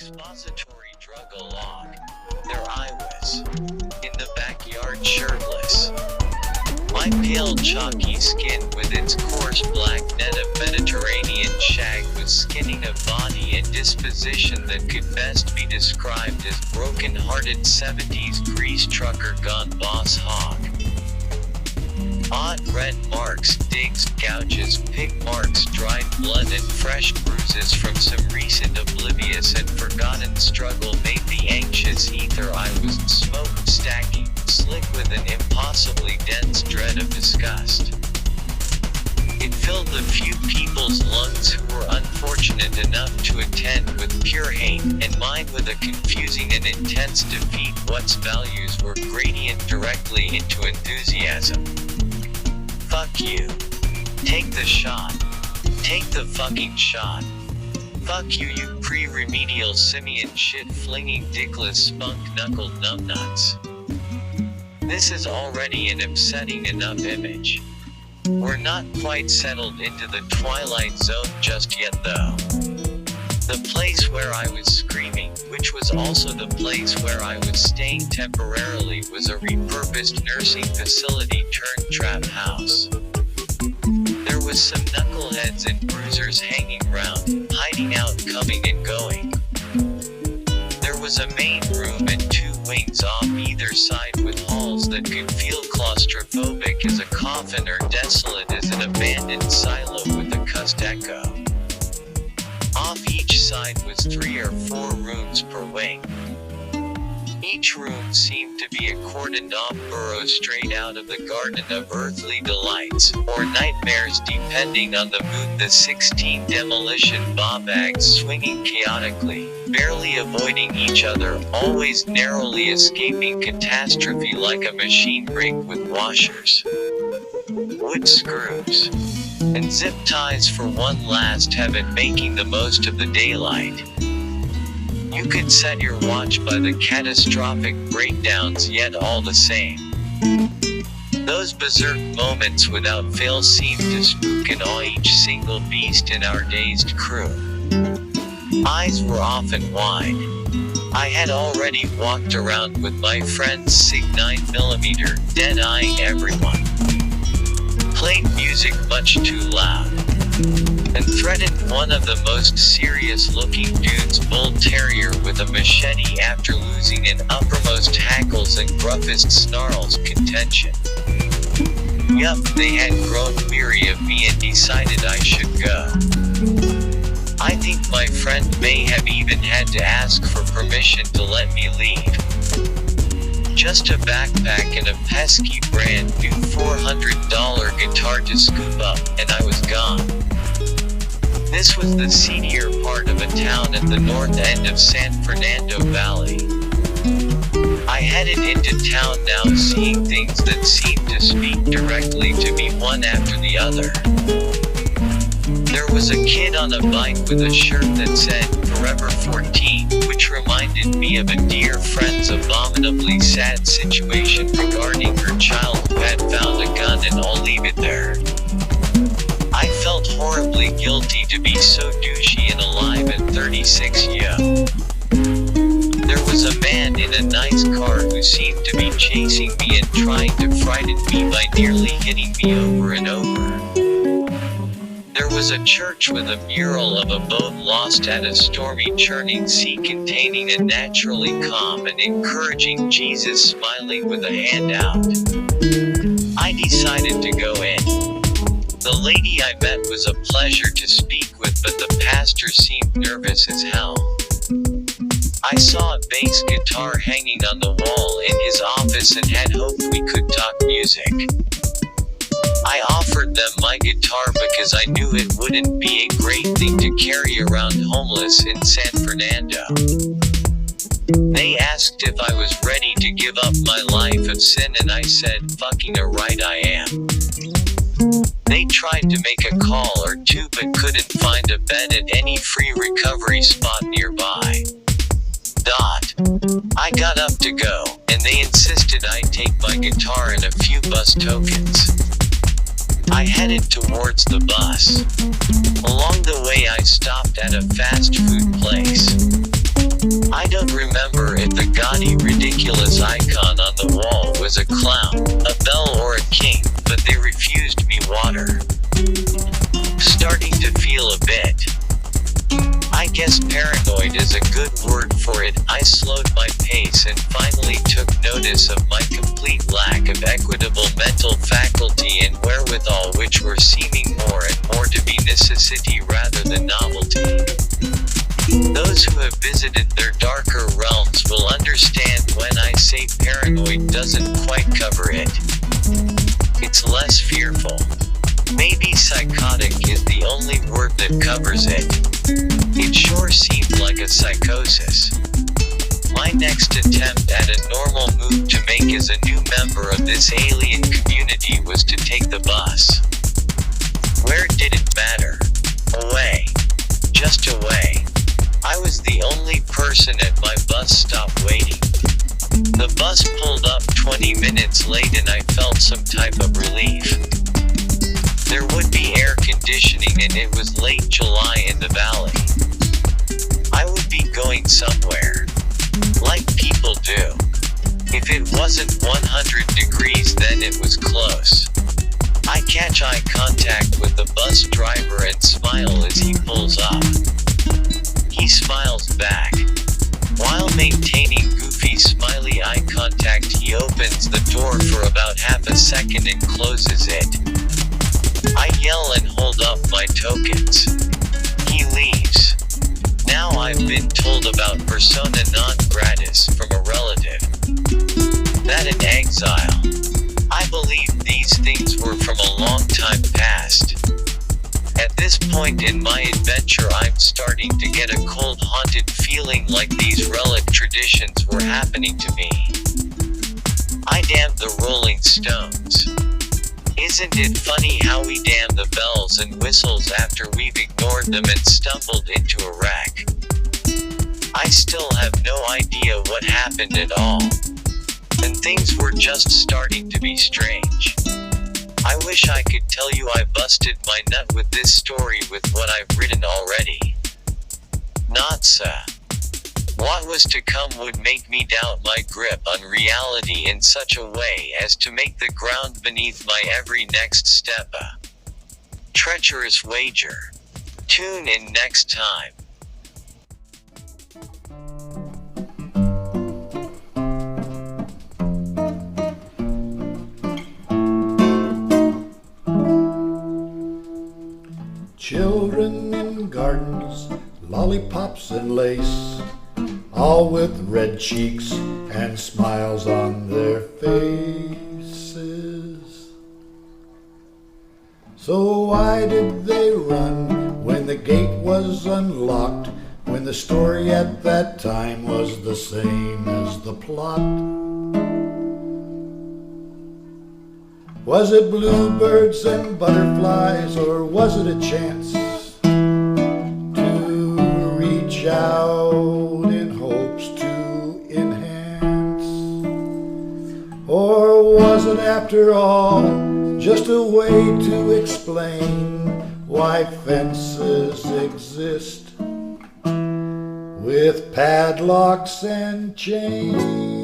Expository Drugalog. There I was, in the backyard shirtless. My pale chalky skin with its coarse black net of Mediterranean shag was skinning a body and disposition that could best be described as broken-hearted 70s grease trucker gone boss hog. Odd red marks, digs, gouges, pig marks, dried blood and fresh bruises from some recent oblivious and forgotten struggle made the anxious ether I was smoked stacking, slick with an impossibly dense dread of disgust. It filled the few people's lungs who were unfortunate enough to attend with pure hate, and mine with a confusing and intense defeat what's values were gradient directly into enthusiasm. Fuck you. Take the shot. Take the fucking shot. Fuck you, you pre-remedial simian shit-flinging dickless spunk-knuckled numbnuts. This is already an upsetting enough image. We're not quite settled into the twilight zone just yet though. The place where I was screaming, which was also the place where I was staying temporarily, was a repurposed nursing facility turned trap house. There was some knuckleheads and bruisers hanging round, hiding out, coming and going. There was a main room and two wings off either side with halls that could feel claustrophobic as a coffin or desolate as an abandoned silo with a cussed echo. Off each side was 3 or 4 rooms per wing. Each room seemed to be a cordoned-off burrow straight out of the Garden of Earthly Delights, or nightmares depending on the mood. The 16 demolition bags swinging chaotically, barely avoiding each other, always narrowly escaping catastrophe like a machine rig with washers, wood screws, and zip ties for one last heaven, making the most of the daylight. You could set your watch by the catastrophic breakdowns, yet all the same, those berserk moments without fail seemed to spook and awe each single beast in our dazed crew. Eyes were often wide. I had already walked around with my friend's SIG 9mm, dead-eyeing everyone. Played music much too loud, and threatened one of the most serious-looking dudes, bull terrier with a machete, after losing in uppermost hackles and gruffest snarls contention. Yup, they had grown weary of me and decided I should go. I think my friend may have even had to ask for permission to let me leave. Just a backpack and a pesky brand new $400 guitar to scoop up, and I was gone. This was the seedier part of a town at the north end of San Fernando Valley. I headed into town now, seeing things that seemed to speak directly to me one after the other. There was a kid on a bike with a shirt that said, Forever 14, which reminded me of a dear friend's abominably sad situation regarding her child who had found a gun, and I'll leave it there. I felt horribly guilty to be so douchey and alive at 36, yo. There was a man in a nice car who seemed to be chasing me and trying to frighten me by nearly hitting me over and over. There was a church with a mural of a boat lost at a stormy churning sea containing a naturally calm and encouraging Jesus smiling with a hand out. I decided to go in. The lady I met was a pleasure to speak with, but the pastor seemed nervous as hell. I saw a bass guitar hanging on the wall in his office and had hoped we could talk music. I offered them my guitar because I knew it wouldn't be a great thing to carry around homeless in San Fernando. They asked if I was ready to give up my life of sin, and I said, fucking a right I am. They tried to make a call or two but couldn't find a bed at any free recovery spot nearby. I got up to go, and they insisted I take my guitar and a few bus tokens. I headed towards the bus. Along the way I stopped at a fast food place. was a clown, a belle or a king, but they refused me water. Starting to feel a bit, I guess paranoid is a good word for it. I slowed my pace and finally took notice of my complete lack of equitable mental faculty and wherewithal, which were seeming more and more to be necessity rather than novelty. Those who have visited their darker realms will understand when I say paranoid doesn't quite cover it. It's less fearful. Maybe psychotic is the only word that covers it. It sure seemed like a psychosis. My next attempt at a normal move to make as a new member of this alien community was to take the bus. Where did it matter? Away. Just away. I was the only person at my bus stop waiting. The bus pulled up 20 minutes late and I felt some type of relief. There would be air conditioning and it was late July in the valley. I would be going somewhere. Like people do. If it wasn't 100 degrees then it was close. I catch eye contact with the bus driver and smile as he pulls up. He smiles back. While maintaining goofy smiley eye contact, he opens the door for about half a second and closes it. I yell and hold up my tokens. He leaves. Now I've been told about persona non gratis from a relative. That in exile. I believe these things were from a long time past. At this point in my adventure I'm starting to get a cold haunted feeling like these relic traditions were happening to me. I damn the Rolling Stones. Isn't it funny how we damn the bells and whistles after we've ignored them and stumbled into a wreck? I still have no idea what happened at all. And things were just starting to be strange. I wish I could tell you I busted my nut with this story with what I've written already. Not so. What was to come would make me doubt my grip on reality in such a way as to make the ground beneath my every next step a treacherous wager. Tune in next time. Children in gardens, lollipops and lace, all with red cheeks and smiles on their faces. So why did they run when the gate was unlocked, when the story at that time was the same as the plot? Was it bluebirds and butterflies, or was it a chance to reach out in hopes to enhance? Or was it after all just a way to explain why fences exist with padlocks and chains?